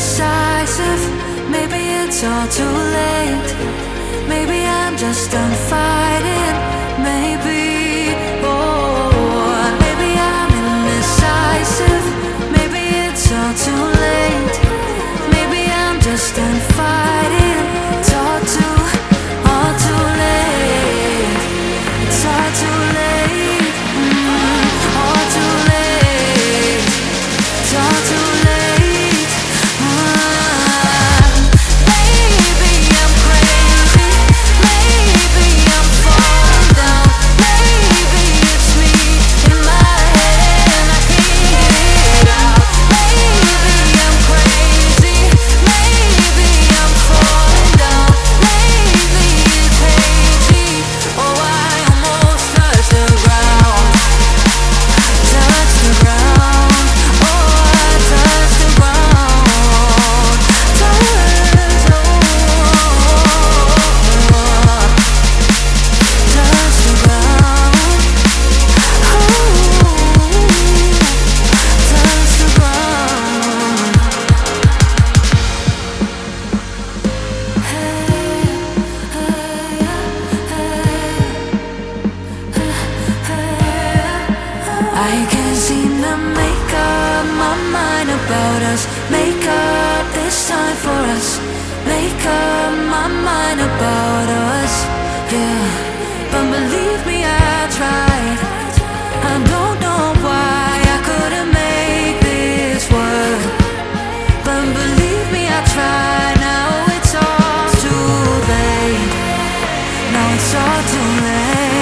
indecisive. Maybe it's all too late. Maybe I'm just done fighting. Maybe, oh, maybe I'm indecisive. Maybe it's all too late. Maybe I'm just done fighting. It's all too late. It's all too late. All too late. It's all too late. Maybe I'm crazy. Maybe I'm falling down. Maybe it's me in my head and I can't get out. Maybe I'm crazy. Maybe I'm falling down. Maybe it's hazy. Oh, I almost touched the ground. Touch the ground. Oh, I touched the ground. Touch the ground. Touch the ground. I can't seem to make up my mind about us. Make up this time for us. Make up my mind about us. Yeah, but believe me, I tried. I don't know why I couldn't make this work. But believe me, I tried. Now it's all too late. Now it's all too late.